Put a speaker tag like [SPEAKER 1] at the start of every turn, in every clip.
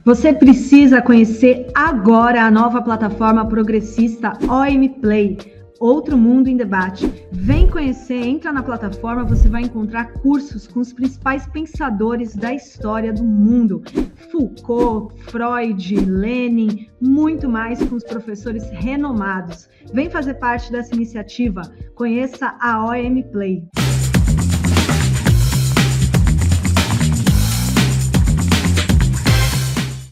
[SPEAKER 1] Você precisa conhecer agora a nova plataforma progressista OM Play, Outro Mundo em Debate. Vem conhecer, entra na plataforma, você vai encontrar cursos com os principais pensadores da história do mundo. Foucault, Freud, Lenin, muito mais com os professores renomados. Vem fazer parte dessa iniciativa. Conheça a OM Play.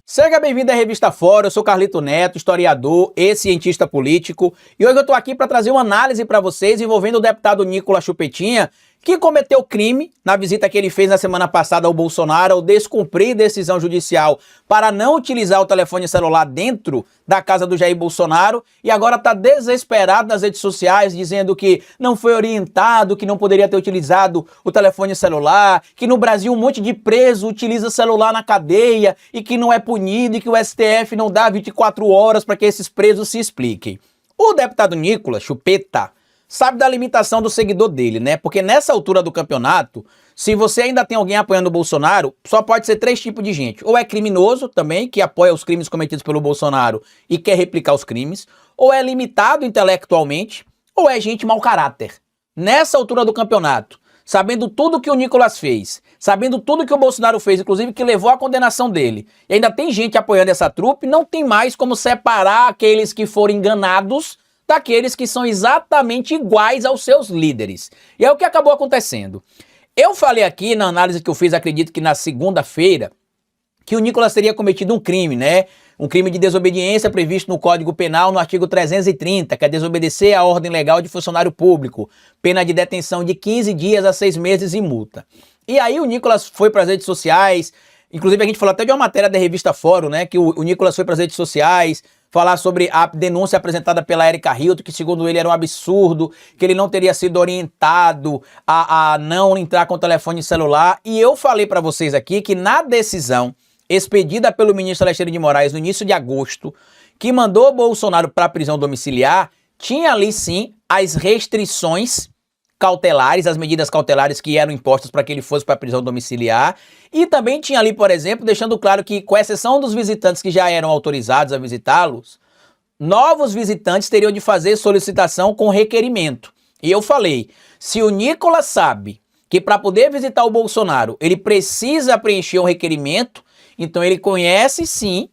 [SPEAKER 2] Seja bem-vindo à Revista Fora, eu sou Carlito Neto, historiador e cientista político, e hoje eu estou aqui para trazer uma análise para vocês envolvendo o deputado Nicolas Chupetinha, que cometeu crime na visita que ele fez na semana passada ao Bolsonaro ao descumprir decisão judicial para não utilizar o telefone celular dentro da casa do Jair Bolsonaro e agora está desesperado nas redes sociais dizendo que não foi orientado, que não poderia ter utilizado o telefone celular, que no Brasil um monte de preso utiliza celular na cadeia e que não é punido e que o STF não dá 24 horas para que esses presos se expliquem. O deputado Nicolas Chupeta sabe da limitação do seguidor dele, né? Porque nessa altura do campeonato, se você ainda tem alguém apoiando o Bolsonaro, só pode ser três tipos de gente. Ou é criminoso também, que apoia os crimes cometidos pelo Bolsonaro e quer replicar os crimes, ou é limitado intelectualmente, ou é gente mau caráter. Nessa altura do campeonato, sabendo tudo que o Nicolas fez, sabendo tudo que o Bolsonaro fez, inclusive que levou à condenação dele, e ainda tem gente apoiando essa trupe, não tem mais como separar aqueles que foram enganados daqueles que são exatamente iguais aos seus líderes. E é o que acabou acontecendo. Eu falei aqui na análise que eu fiz, acredito que na segunda-feira, que o Nicolas teria cometido um crime, né? Um crime de desobediência previsto no Código Penal no artigo 330, que é desobedecer à ordem legal de funcionário público, pena de detenção de 15 dias a 6 meses e multa. E aí o Nicolas foi para as redes sociais, inclusive a gente falou até de uma matéria da revista Fórum, né? Que o Nicolas foi para as redes sociais falar sobre a denúncia apresentada pela Érica Hilton, que segundo ele era um absurdo, que ele não teria sido orientado a não entrar com o telefone celular. E eu falei para vocês aqui que na decisão expedida pelo ministro Alexandre de Moraes no início de agosto, que mandou o Bolsonaro para a prisão domiciliar, tinha ali sim as restrições cautelares, as medidas cautelares que eram impostas para que ele fosse para a prisão domiciliar, e também tinha ali, por exemplo, deixando claro que, com exceção dos visitantes que já eram autorizados a visitá-los, novos visitantes teriam de fazer solicitação com requerimento. E eu falei, se o Nicolas sabe que para poder visitar o Bolsonaro ele precisa preencher um requerimento, então ele conhece sim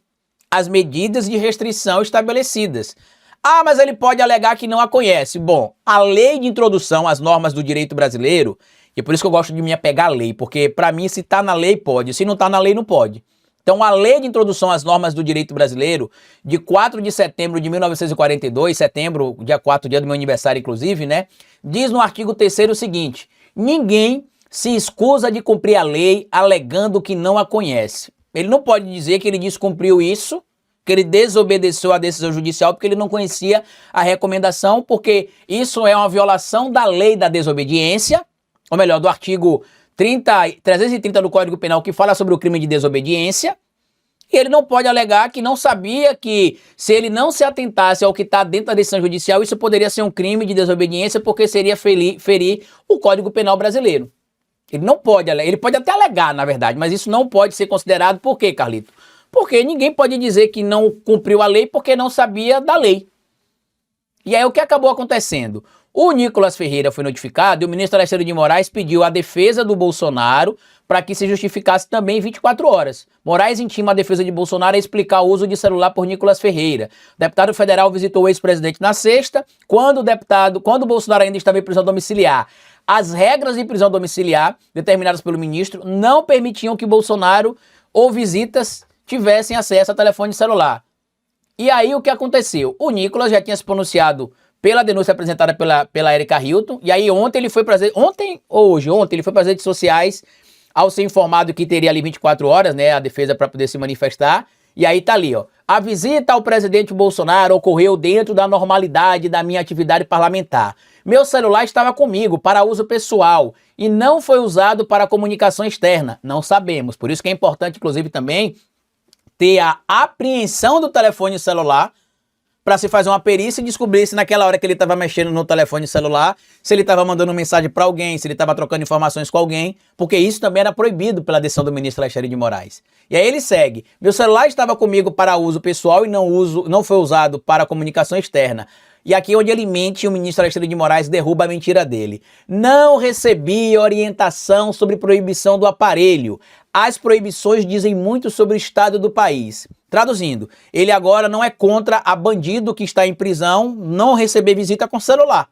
[SPEAKER 2] as medidas de restrição estabelecidas. Ah, mas ele pode alegar que não a conhece. Bom, a lei de introdução às normas do direito brasileiro, e por isso que eu gosto de me apegar à lei, porque para mim se tá na lei pode, se não tá na lei não pode. Então a lei de introdução às normas do direito brasileiro, de 4 de setembro de 1942, setembro, dia 4, dia do meu aniversário inclusive, né, diz no artigo 3º o seguinte: ninguém se escusa de cumprir a lei alegando que não a conhece. Ele não pode dizer que ele descumpriu isso, que ele desobedeceu a decisão judicial porque ele não conhecia a recomendação, porque isso é uma violação da lei da desobediência, ou melhor, do artigo 330 do Código Penal, que fala sobre o crime de desobediência, e ele não pode alegar que não sabia que, se ele não se atentasse ao que está dentro da decisão judicial, isso poderia ser um crime de desobediência, porque seria ferir o Código Penal brasileiro. Ele não pode, ele pode até alegar, na verdade, mas isso não pode ser considerado. Por quê, Carlito? Porque ninguém pode dizer que não cumpriu a lei porque não sabia da lei. E aí o que acabou acontecendo? O Nicolas Ferreira foi notificado e o ministro Alexandre de Moraes pediu a defesa do Bolsonaro para que se justificasse também 24 horas. Moraes intima a defesa de Bolsonaro a explicar o uso de celular por Nicolas Ferreira. O deputado federal visitou o ex-presidente na sexta, quando o Bolsonaro ainda estava em prisão domiciliar. As regras de prisão domiciliar, determinadas pelo ministro, não permitiam que Bolsonaro ou visitas tivessem acesso a telefone celular. E aí o que aconteceu? O Nicolas já tinha se pronunciado pela denúncia apresentada pela Érica Hilton, e aí ontem ele foi para as redes sociais ao ser informado que teria ali 24 horas, né, a defesa para poder se manifestar, e aí tá ali, ó: a visita ao presidente Bolsonaro ocorreu dentro da normalidade da minha atividade parlamentar. Meu celular estava comigo para uso pessoal e não foi usado para comunicação externa. Não sabemos, por isso que é importante, inclusive, também ter a apreensão do telefone celular para se fazer uma perícia e descobrir se naquela hora que ele estava mexendo no telefone celular, se ele estava mandando mensagem para alguém, se ele estava trocando informações com alguém, porque isso também era proibido pela decisão do ministro Alexandre de Moraes. E aí ele segue: meu celular estava comigo para uso pessoal e não foi usado para comunicação externa. E aqui é onde ele mente e o ministro Alexandre de Moraes derruba a mentira dele. Não recebi orientação sobre proibição do aparelho. As proibições dizem muito sobre o estado do país. Traduzindo, ele agora não é contra a bandido que está em prisão não receber visita com celular.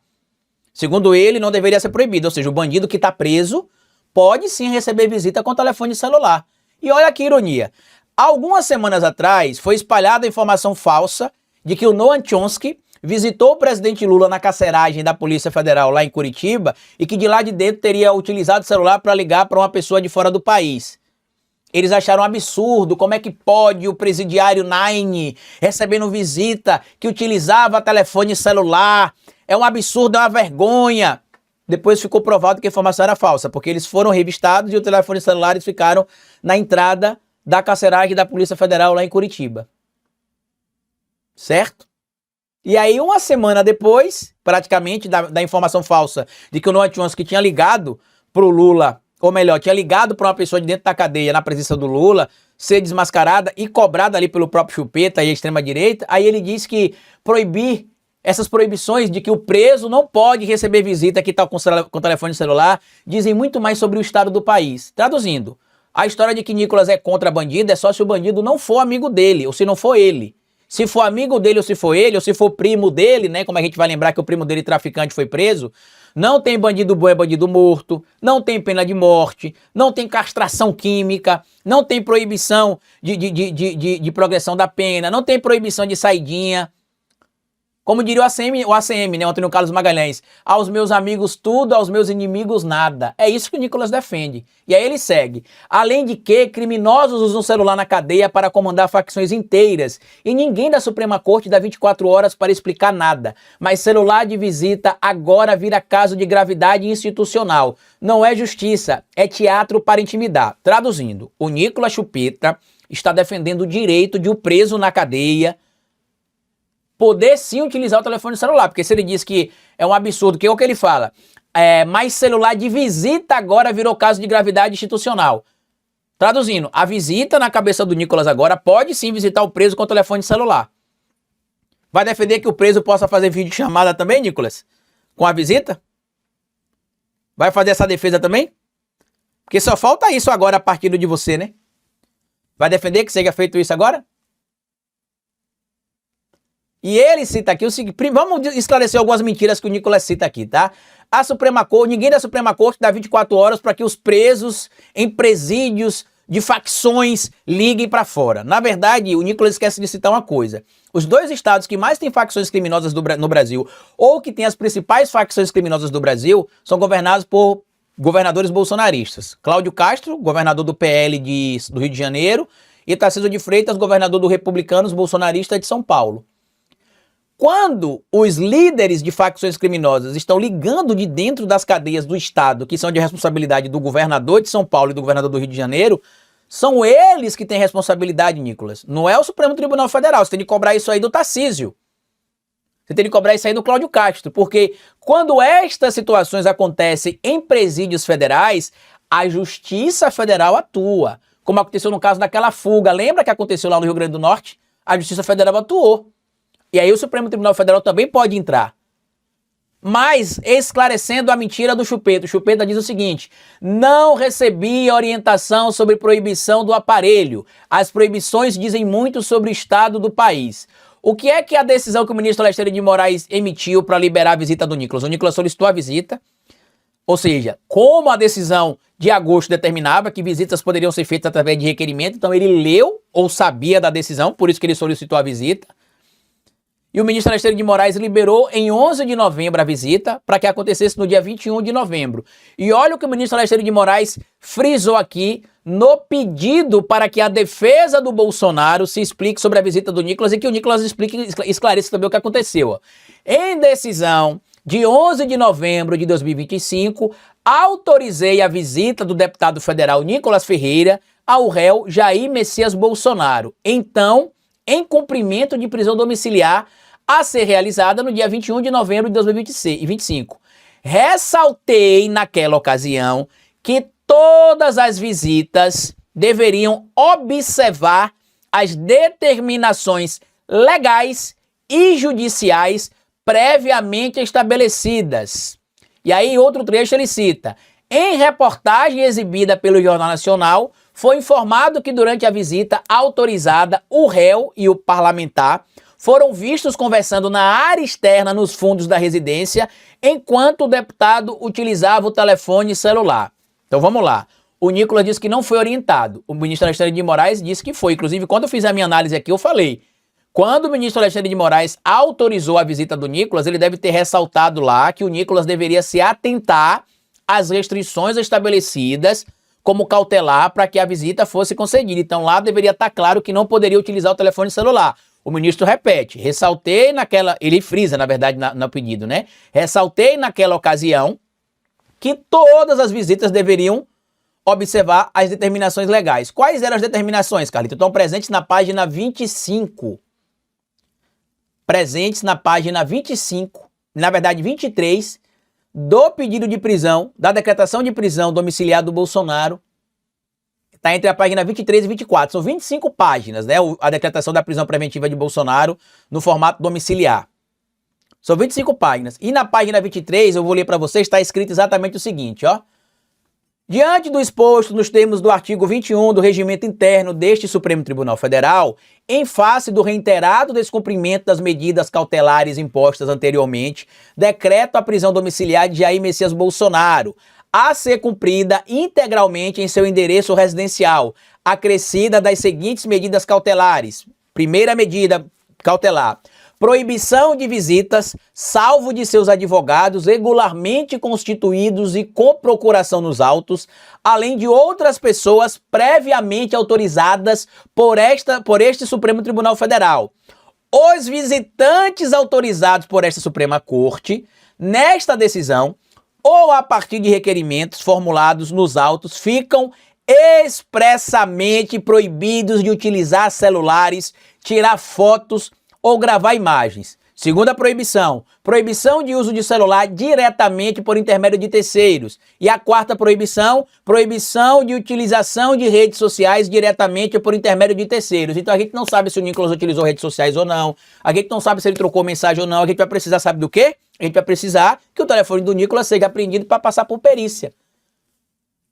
[SPEAKER 2] Segundo ele, não deveria ser proibido. Ou seja, o bandido que está preso pode sim receber visita com telefone celular. E olha que ironia. Algumas semanas atrás foi espalhada a informação falsa de que o Noam Chomsky visitou o presidente Lula na carceragem da Polícia Federal lá em Curitiba e que de lá de dentro teria utilizado o celular para ligar para uma pessoa de fora do país. Eles acharam um absurdo, como é que pode o presidiário Nine recebendo visita que utilizava telefone celular? É um absurdo, é uma vergonha. Depois ficou provado que a informação era falsa, porque eles foram revistados e os telefones celulares ficaram na entrada da carceragem da Polícia Federal lá em Curitiba. Certo? E aí, uma semana depois, praticamente, da informação falsa de que o Noam Chomsky tinha ligado para o Lula, ou melhor, tinha ligado para uma pessoa de dentro da cadeia, na presença do Lula, ser desmascarada e cobrada ali pelo próprio Chupeta e a extrema-direita, aí ele disse que proibir essas proibições de que o preso não pode receber visita que está com telefone celular, dizem muito mais sobre o estado do país. Traduzindo, a história de que Nicolas é contra bandido é só se o bandido não for amigo dele, ou se não for ele. Se for amigo dele ou se for ele, ou se for primo dele, né? Como a gente vai lembrar que o primo dele, traficante, foi preso. Não tem bandido bom, é bandido morto. Não tem pena de morte. Não tem castração química. Não tem proibição de progressão da pena. Não tem proibição de saidinha. Como diria o ACM, né, Antônio Carlos Magalhães, aos meus amigos tudo, aos meus inimigos nada. É isso que o Nicolas defende. E aí ele segue. Além de que, criminosos usam celular na cadeia para comandar facções inteiras. E ninguém da Suprema Corte dá 24 horas para explicar nada. Mas celular de visita agora vira caso de gravidade institucional. Não é justiça, é teatro para intimidar. Traduzindo, o Nicolas Chupeta está defendendo o direito de o preso na cadeia poder sim utilizar o telefone celular, porque se ele diz que é um absurdo, que é o que ele fala, mas celular de visita agora virou caso de gravidade institucional. Traduzindo, a visita na cabeça do Nicolas agora pode sim visitar o preso com o telefone celular. Vai defender que o preso possa fazer videochamada também, Nicolas? Com a visita? Vai fazer essa defesa também? Porque só falta isso agora a partir de você, né? Vai defender que seja feito isso agora? E ele cita aqui o seguinte, vamos esclarecer algumas mentiras que o Nicolas cita aqui, tá? A Suprema Corte, ninguém da Suprema Corte dá 24 horas para que os presos em presídios de facções liguem para fora. Na verdade, o Nicolas esquece de citar uma coisa. Os dois estados que mais têm facções criminosas no Brasil, ou que têm as principais facções criminosas do Brasil, são governados por governadores bolsonaristas. Cláudio Castro, governador do PL do Rio de Janeiro, e Tarcísio de Freitas, governador do Republicanos bolsonarista de São Paulo. Quando os líderes de facções criminosas estão ligando de dentro das cadeias do Estado, que são de responsabilidade do governador de São Paulo e do governador do Rio de Janeiro, são eles que têm responsabilidade, Nicolas. Não é o Supremo Tribunal Federal. Você tem que cobrar isso aí do Tarcísio. Você tem que cobrar isso aí do Cláudio Castro. Porque quando estas situações acontecem em presídios federais, a Justiça Federal atua. Como aconteceu no caso daquela fuga. Lembra que aconteceu lá no Rio Grande do Norte? A Justiça Federal atuou. E aí o Supremo Tribunal Federal também pode entrar. Mas, esclarecendo a mentira do Chupeta, o Chupeta diz o seguinte: não recebi orientação sobre proibição do aparelho. As proibições dizem muito sobre o estado do país. O que é que a decisão que o ministro Alexandre de Moraes emitiu para liberar a visita do Nicolas? O Nicolas solicitou a visita, ou seja, como a decisão de agosto determinava que visitas poderiam ser feitas através de requerimento, então ele leu ou sabia da decisão, por isso que ele solicitou a visita. E o ministro Alexandre de Moraes liberou em 11 de novembro a visita para que acontecesse no dia 21 de novembro. E olha o que o ministro Alexandre de Moraes frisou aqui no pedido para que a defesa do Bolsonaro se explique sobre a visita do Nicolas e que o Nicolas esclareça também o que aconteceu. Em decisão de 11 de novembro de 2025, autorizei a visita do deputado federal Nicolas Ferreira ao réu Jair Messias Bolsonaro. Então, em cumprimento de prisão domiciliar, a ser realizada no dia 21 de novembro de 2025. Ressaltei naquela ocasião que todas as visitas deveriam observar as determinações legais e judiciais previamente estabelecidas. E aí, em outro trecho, ele cita: em reportagem exibida pelo Jornal Nacional, foi informado que durante a visita autorizada, o réu e o parlamentar foram vistos conversando na área externa nos fundos da residência, enquanto o deputado utilizava o telefone celular. Então vamos lá. O Nicolas disse que não foi orientado. O ministro Alexandre de Moraes disse que foi. Inclusive, quando eu fiz a minha análise aqui, eu falei: quando o ministro Alexandre de Moraes autorizou a visita do Nicolas, ele deve ter ressaltado lá que o Nicolas deveria se atentar às restrições estabelecidas como cautelar para que a visita fosse concedida. Então lá deveria estar claro que não poderia utilizar o telefone celular. O ministro repete: ressaltei naquela... Ele frisa, na verdade, no pedido, né? Ressaltei naquela ocasião que todas as visitas deveriam observar as determinações legais. Quais eram as determinações, Carlito? Estão presentes na página 25. Presentes na página 25, na verdade 23, do pedido de prisão, da decretação de prisão domiciliar do Bolsonaro. Está entre a página 23 e 24. São 25 páginas, né? A decretação da prisão preventiva de Bolsonaro no formato domiciliar. São 25 páginas. E na página 23, eu vou ler para vocês, está escrito exatamente o seguinte, ó. Diante do exposto nos termos do artigo 21 do Regimento Interno deste Supremo Tribunal Federal, em face do reiterado descumprimento das medidas cautelares impostas anteriormente, decreto a prisão domiciliar de Jair Messias Bolsonaro, a ser cumprida integralmente em seu endereço residencial, acrescida das seguintes medidas cautelares. Primeira medida cautelar: proibição de visitas, salvo de seus advogados regularmente constituídos e com procuração nos autos, além de outras pessoas previamente autorizadas por este Supremo Tribunal Federal. Os visitantes autorizados por esta Suprema Corte, nesta decisão, ou a partir de requerimentos formulados nos autos, ficam expressamente proibidos de utilizar celulares, tirar fotos ou gravar imagens. Segunda proibição: proibição de uso de celular diretamente por intermédio de terceiros. E a quarta proibição: proibição de utilização de redes sociais diretamente por intermédio de terceiros. Então a gente não sabe se o Nicolas utilizou redes sociais ou não, a gente não sabe se ele trocou mensagem ou não, a gente vai precisar, sabe do quê? A gente vai precisar que o telefone do Nicolas seja apreendido para passar por perícia.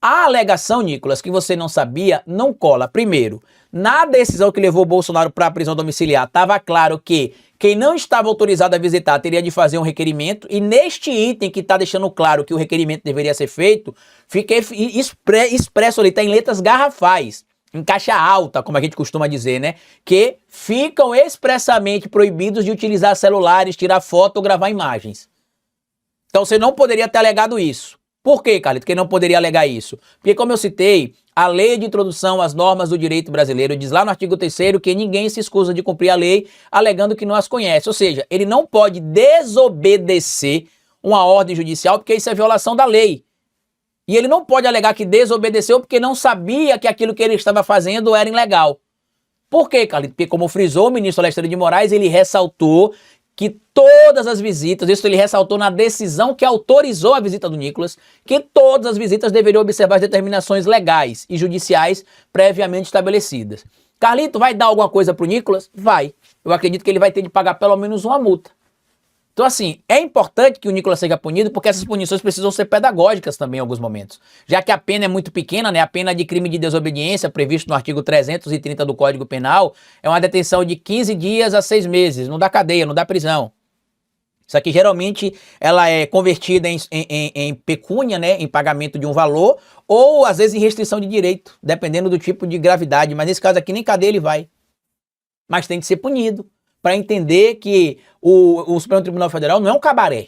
[SPEAKER 2] A alegação, Nicolas, que você não sabia, não cola. Primeiro, na decisão que levou o Bolsonaro para a prisão domiciliar, estava claro que quem não estava autorizado a visitar teria de fazer um requerimento, e neste item que está deixando claro que o requerimento deveria ser feito, fica expresso ali, está em letras garrafais, em caixa alta, como a gente costuma dizer, né? Que ficam expressamente proibidos de utilizar celulares, tirar foto ou gravar imagens. Então você não poderia ter alegado isso. Por quê, Carlito, que não poderia alegar isso? Porque, como eu citei, a Lei de Introdução às Normas do Direito Brasileiro diz lá no artigo 3º que ninguém se escusa de cumprir a lei alegando que não as conhece. Ou seja, ele não pode desobedecer uma ordem judicial porque isso é violação da lei. E ele não pode alegar que desobedeceu porque não sabia que aquilo que ele estava fazendo era ilegal. Por quê, Carlito? Porque, como frisou o ministro Alexandre de Moraes, ele ressaltou que todas as visitas, isso ele ressaltou na decisão que autorizou a visita do Nicolas, que todas as visitas deveriam observar as determinações legais e judiciais previamente estabelecidas. Carlito, vai dar alguma coisa pro Nicolas? Vai. Eu acredito que ele vai ter de pagar pelo menos uma multa. Então, assim, é importante que o Nicolas seja punido, porque essas punições precisam ser pedagógicas também em alguns momentos. Já que a pena é muito pequena, né? A pena de crime de desobediência, previsto no artigo 330 do Código Penal, é uma detenção de 15 dias a 6 meses. Não dá cadeia, não dá prisão. Isso aqui, geralmente, ela é convertida em pecúnia, né? Em pagamento de um valor, ou, às vezes, em restrição de direito, dependendo do tipo de gravidade. Mas, nesse caso aqui, nem cadeia ele vai. Mas tem que ser punido, para entender que o Supremo Tribunal Federal não é um cabaré.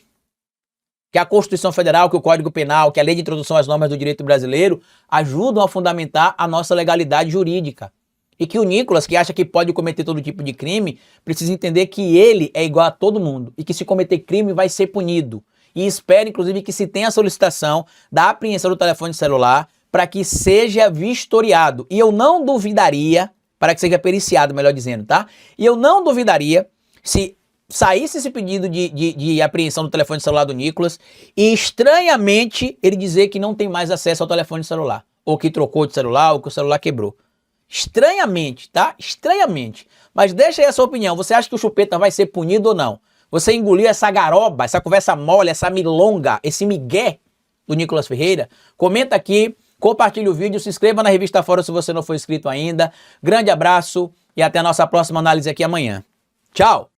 [SPEAKER 2] Que a Constituição Federal, que o Código Penal, que a Lei de Introdução às Normas do Direito Brasileiro ajudam a fundamentar a nossa legalidade jurídica. E que o Nicolas, que acha que pode cometer todo tipo de crime, precisa entender que ele é igual a todo mundo e que se cometer crime vai ser punido. E espera, inclusive, que se tenha a solicitação da apreensão do telefone celular para que seja vistoriado. E eu não duvidaria, para que seja periciado, melhor dizendo, tá? E eu não duvidaria se saísse esse pedido de apreensão do telefone celular do Nicolas e, estranhamente, ele dizer que não tem mais acesso ao telefone celular, ou que trocou de celular, ou que o celular quebrou. Estranhamente, tá? Estranhamente. Mas deixa aí a sua opinião. Você acha que o Chupeta vai ser punido ou não? Você engoliu essa garoba, essa conversa mole, essa milonga, esse migué do Nicolas Ferreira? Comenta aqui, compartilhe o vídeo, se inscreva na Revista Fora se você não for inscrito ainda. Grande abraço e até a nossa próxima análise aqui amanhã. Tchau!